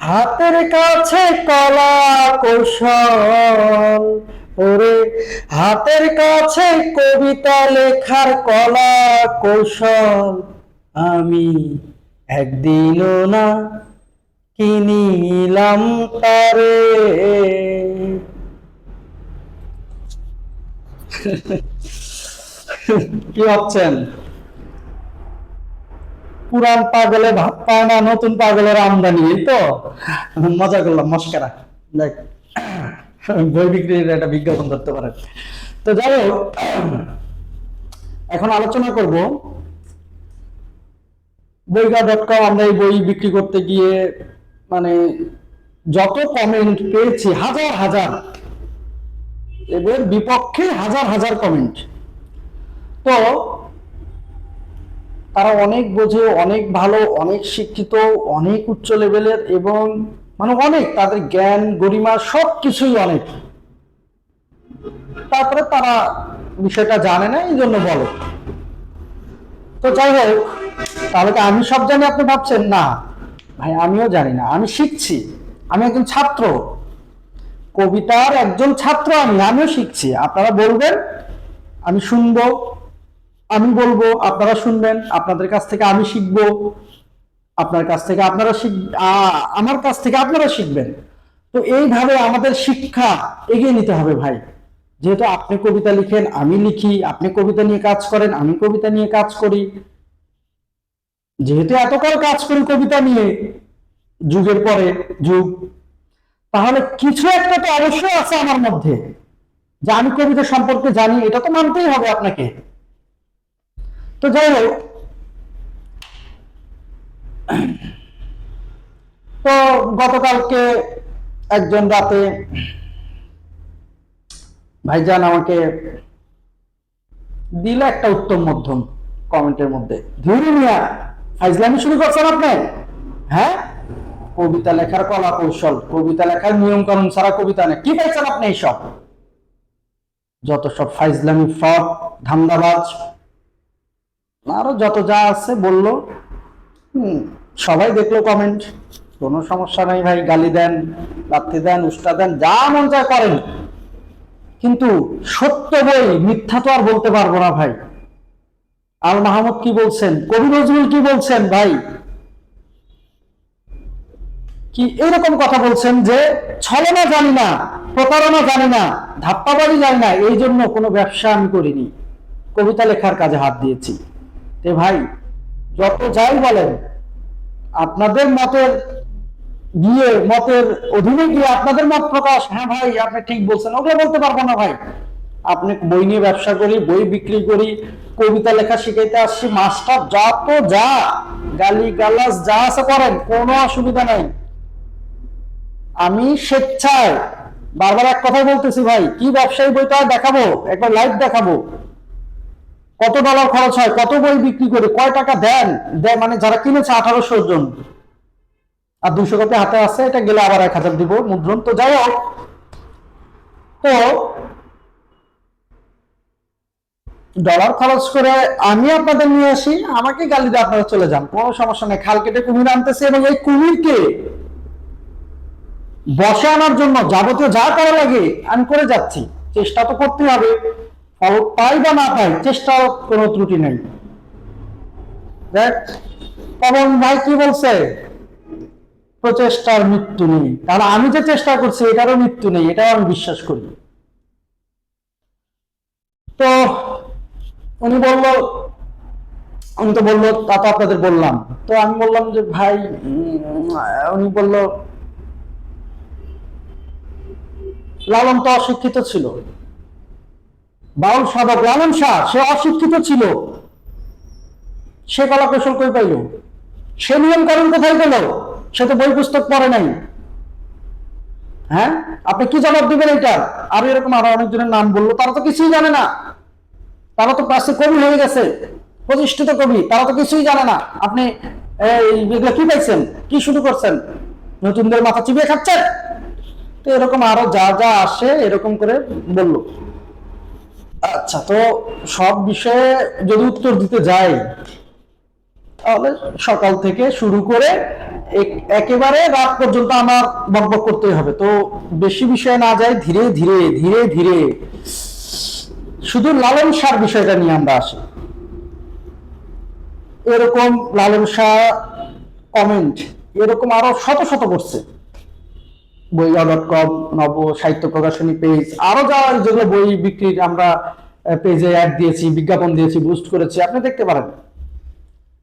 হাতের কাছে কলা কৌশল, ওরে হাতের কাছে কবিতা লেখার কলা কৌশল, আমি একদিনও না কিনিলাম তারে। কি ভাবছেন? পুরান পাগলে ভাত পায় না, নতুন পাগলের আমদানি, এই তো। মজা করলাম, মস্কারা। দেখ, বই বিক্রির একটা বিজ্ঞাপন ধরতে পারেন। তো যাই হোক, এখন আলোচনা করব বইকা.com। আমরা এই বই বিক্রি করতে গিয়ে মানে যত কমেন্ট পেয়েছি, হাজার হাজার, এদের বিপক্ষে হাজার হাজার কমেন্ট। তো তারা অনেক বোঝে, অনেক ভালো, অনেক শিক্ষিত, অনেক উচ্চ লেভেলের, এবং মানে অনেক, তাদের জ্ঞান গরিমা সবকিছুই অনেক। তারপরে তারা বিষয়টা জানে না, এই জন্য বলে। তো যাই হোক, তাহলে কি আমি সব জানি আপনি ভাবছেন? না ভাই, আমিও জানি না, আমি শিখছি। আমি একজন ছাত্র, কবিতার একজন ছাত্র, আমিও শিখছি। আপনারা বলবেন, আমি শুনবো, আমি বলবো, আপনারা শুনবেন, আপনাদের কাছ থেকে আমি শিখবো, আপনার কাছ থেকে আপনারা আমার কাছ থেকে আপনারা শিখবেন। তো এইভাবে আমাদের শিক্ষা এগিয়ে নিতে হবে ভাই। যেহেতু আপনি কবিতা লিখেন, আমি লিখি, আপনি কবিতা নিয়ে কাজ করেন, আমি কবিতা নিয়ে কাজ করি, যেহেতু এতকাল কাজ করি কবিতা নিয়ে, যুগের পরে যুগ, তাহলে কিছু একটা তো অবশ্যই আছে আমার মধ্যে, যে আমি কবিতা সম্পর্কে জানি, এটা তো মানতেই হবে আপনাকে। তো যাই হোক, তো গতকালকে একজন রাতে ভাইজান আমাকে দিল একটা উত্তম মধ্যম কমেন্টের মধ্যে, ধীরে মিয়া ফাইজলামি শুরু করছেন আপনি? হ্যাঁ, কবিতা লেখার কলা কৌশল, কবিতা লেখার নিয়ম কানুন ছাড়া কবিতা নেই, কি পাইছেন আপনি এইসব? যত সব ফাইজলামি, ফ্রড, ধান্দাবাজ, আরো যত যা আছে বললো। সবাই দেখলো কমেন্ট, কোনো সমস্যা নাই ভাই, গালি দেন, লাথি দেন, উস্কা দেন, যা মন চায় করেন, কিন্তু সত্য বই মিথ্যা তো আর বলতে পারবো না ভাই। আল মাহমুদ কি বলছেন, কবি নজরুল কি বলছেন ভাই, কি এরকম কথা বলছেন যে ছলনা জানি না, প্রতারণা জানি না, ধাপ্পাবাজি জানি না, এই জন্য কোনো ব্যবসা আমি করিনি, কবিতা লেখার কাজে হাত দিয়েছি। তে ভাই, যত যাই বলেন, আপনাদের মতের গিয়ে, মতের অধীনে গিয়ে আপনাদের মত প্রকাশ, হ্যাঁ ভাই আপনি ঠিক বলছেন, ওগুলো বলতে পারবো না ভাই। আপনি বই নিয়ে ব্যবসা করি, বই বিক্রি করি, কবিতা লেখা শিখাইতে আসছি, মাস্টার যত যা গালি গালাজ যা আছে করেন, কোনো অসুবিধা নাই। আমি স্বেচ্ছায় বারবার এক কথাই বলতেছি ভাই, কি ব্যবসায়ী বইটা দেখাবো, একবার লাইভ দেখাবো, কত ডলার খরচ হয়, কত বই বিক্রি করে, কয় টাকা দেন, মানে যারা কিনেছে 1800 জন, আর 200 কপি হাতে আছে, এটা গেলে আবার 1000 দিব মুদ্রণ। তো যাই হোক, তো ডলার খরচ করে আমি আপনাদের নিয়ে আসি, আমাকে গালি দিয়ে আপনারা চলে যান, কোনো সমস্যা নেই। খাল কেটে কুমির আনতেছে, এবং এই কুমিরকে বসে আনার জন্য যাবতীয় যা করা লাগে আমি করে যাচ্ছি, চেষ্টা তো করতে হবে, ফল পাই বা না পাই, চেষ্টার কোনো ত্রুটি নেই। দেখ, পবন ভাই কি বলছে, প্রচেষ্টার মৃত্যু নেই, তাহলে আমি যে চেষ্টা করছি এটারও মৃত্যু নেই, এটাও আমি বিশ্বাস করি। তো উনি বললো, উনি তো বললো তা তো আপনাদের বললাম। তো আমি বললাম যে ভাই, উনি বললো লালন তো অশিক্ষিত ছিল, বাউল সাধক লালন শাহ, সে অশিক্ষিত ছিল, সে কলা কৌশল কই পাইল, সে নিয়ম কানুন কোথায় পেল, সে তো বই পুস্তক পড়ে নাই। হ্যাঁ, আপনি কি জবাব দিবেন এটা? আর এরকম আরো অনেকজনের নাম বললো, তারা তো কিছুই জানে না, তারা তো পাশে কবি হয়ে গেছে, প্রতিষ্ঠিত কবি, তারা তো কিছুই জানে না। আপনি এগুলো কি পাইছেন, কি শুরু করছেন, নতুনদের মাথা চিবিয়ে খাচ্ছেন? তো এরকম আরো যা যা আসে এরকম করে বললো। আচ্ছা, তো সব বিষয়ে যদি উত্তর দিতে যাই, তাহলে সকাল থেকে শুরু করে একেবারে রাত পর্যন্ত আমার বকবক করতে হবে। তো বেশি বিষয় না যাই, ধীরে ধীরে ধীরে ধীরে শুধু লালন শাহর বিষয়টা নিয়ে আমরা আসি। এরকম লালন শাহ কমেন্ট এরকম আরো শত শত করছে, বইয়া.com, নব সাহিত্য প্রকাশনী পেজ, আরো যা যেগুলো বই বিক্রির আমরা পেজে অ্যাড দিয়েছি, বিজ্ঞাপন দিয়েছি, বুস্ট করেছি, আপনি দেখতে পারেন।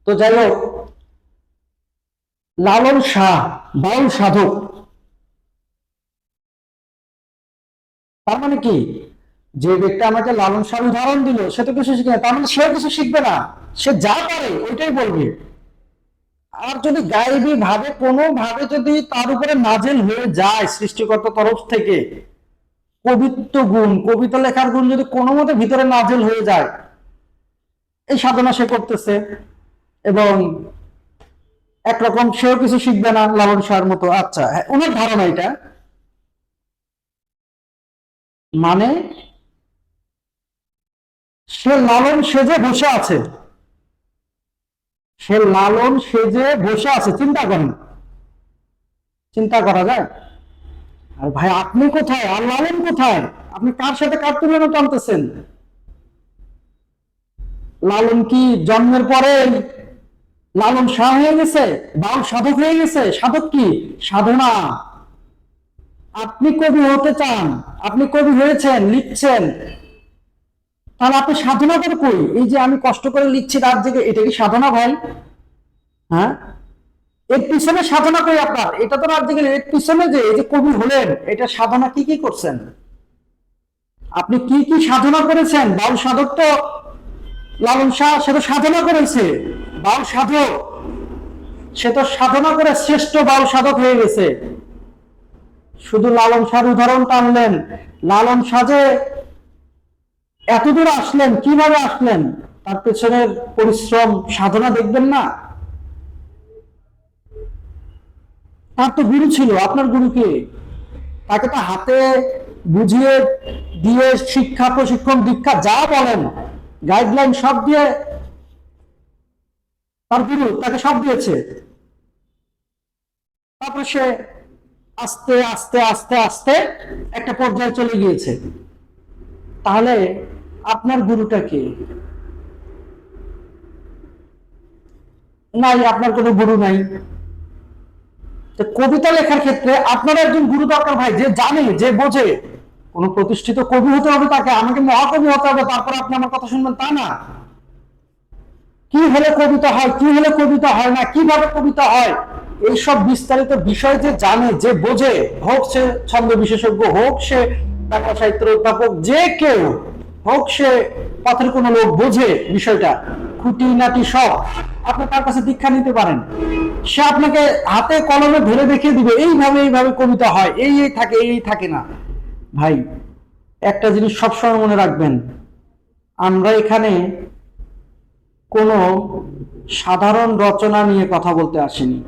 তো যাই হোক, লালন শাহ বাউল সাধক, তার মানে কি? যে ব্যক্তি আমাকে লালন শাহ উদাহরণ দিল সে তো কিছু শিখে না, তার মানে সেও কিছু শিখবে না, সে যা পারে ওইটাই বলবে। আর যদি গায়েবী ভাবে কোনো ভাবে যদি তার উপরে নাজেল হয়ে যায় সৃষ্টিকর্তার তরফ থেকে কবিত্ব গুণ, কবিতা লেখার গুণ যদি কোনো মতে ভিতরে নাজেল হয়ে যায়, এই সাধনা সে করতেছে এবং একরকম সেও কিছু শিখবে না লালন শাহর মতো। আচ্ছা, ওনার ধারণা এটা, মানে সে লালন সেজে বসে আছে, সে লালন সেজে বসে আছে। চিন্তা করেন, চিন্তা করা যায়? আর ভাই আপনি কোথায় আর লালন কোথায়? আপনি কার সাথে কার তুলনা টানতেছেন? লালন কি জন্মের পরে লালন শাহ হয়ে গেছে, বাউল সাধক হয়ে গেছে? সাধক কি? সাধনা। আপনি কবি হতে চান, আপনি কবি হয়েছেন, লিখছেন, তাহলে আপনি সাধনা করে কই? এই যে আমি কষ্ট করে লিখছি রাত জেগে, এটা কি সাধনা ভাই? হ্যাঁ, এর পিছনে সাধনা কই আপনার? এটা তো রাত জেগে, এর পিছনে যে এই যে কবি হলেন, এটা সাধনা কি কি করছেন? আপনি কি কি সাধনা করেছেন? বাউল সাধক তো লালন শাহ, সে তো সাধনা করেছে, বাউল সাধক, সে তো সাধনা করে শ্রেষ্ঠ বাউল সাধক হয়ে গেছে। শুধু লালন শাহর উদাহরণ টানলেন, লালন শাহ যে এতদূর আসলেন, কিভাবে আসলেন, তার পেছনের পরিশ্রম সাধনা দেখবেন না? তার তো গুরু ছিল, আপনার গুরু কে? তাকে তো হাতে বুঝিয়ে দিয়ে শিক্ষা, প্রশিক্ষণ, দীক্ষা যা বলেন, গাইডলাইন সব দিয়ে তার গুরু তাকে সব দিয়েছে। তারপরে সে আস্তে আস্তে আস্তে আস্তে একটা পর্যায়ে চলে গিয়েছে। তাহলে আপনার গুরুটা কে? নাই, আপনার কোনো গুরু নাই। তো কবিতা লেখার ক্ষেত্রে আপনার একজন গুরু দরকার ভাই, যে জানে, যে বোঝে। কোন প্রতিষ্ঠিত কবি হতে হবে তাকে, আমাকে মহাকবি হতে হবে তারপর আপনি আমার কথা শুনবেন তা না। কি হলে কবিতা হয়, কি হলে কবিতা হয় না, কিভাবে কবিতা হয়, এইসব বিস্তারিত বিষয় যে জানে, যে বোঝে, হোক সে ছন্দ বিশেষজ্ঞ, হোক সে বাংলা সাহিত্যের অধ্যাপক, যে কেউ হোক, সে পথের কোনো লোক, বোঝে বিষয়টা খুঁটিনাটি সব, আপনি তার কাছে দীক্ষা নিতে পারেন। সে আপনাকে হাতে কলমে ধরে দেখিয়ে দিবে, এইভাবে এইভাবে কবিতা হয়, এই এই থাকে, এই থাকে না। ভাই একটা জিনিস সবসময় মনে রাখবেন, আমরা এখানে কোনো সাধারণ রচনা নিয়ে কথা বলতে আসিনি,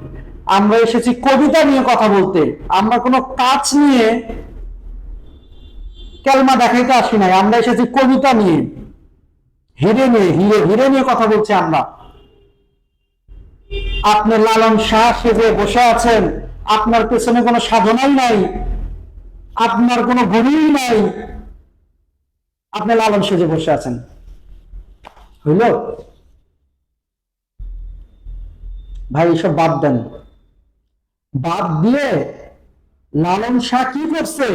আমরা এসেছি কবিতা নিয়ে কথা বলতে। আমরা কোনো কাজ নিয়ে কেলমা দেখাইতে আসি নাই, আমরা এসেছি কবিতা নিয়ে, হিরে নিয়ে, হিরে হিরে নিয়ে কথা বলছি আমরা। আপনি লালন শাহ সেজে বসে আছেন, আপনার পেছনে কোনো সাধনাই নাই, আপনার কোনো গুরুই নাই, আপনি লালন সেজে বসে আছেন। হইল? ভাই এসব বাদ দেন, বাদ দিয়ে লালন শাহ কি করছে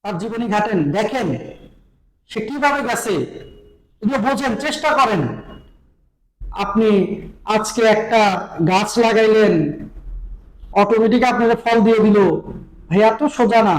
তার জীবনী ঘাটেন, দেখেন সে কিভাবে গেছে, এগুলো বোঝেন, চেষ্টা করেন। আপনি আজকে একটা গাছ লাগাইলেন, অটোমেটিক আপনাদের ফল দিয়ে দিল, ভাই এত সোজা না।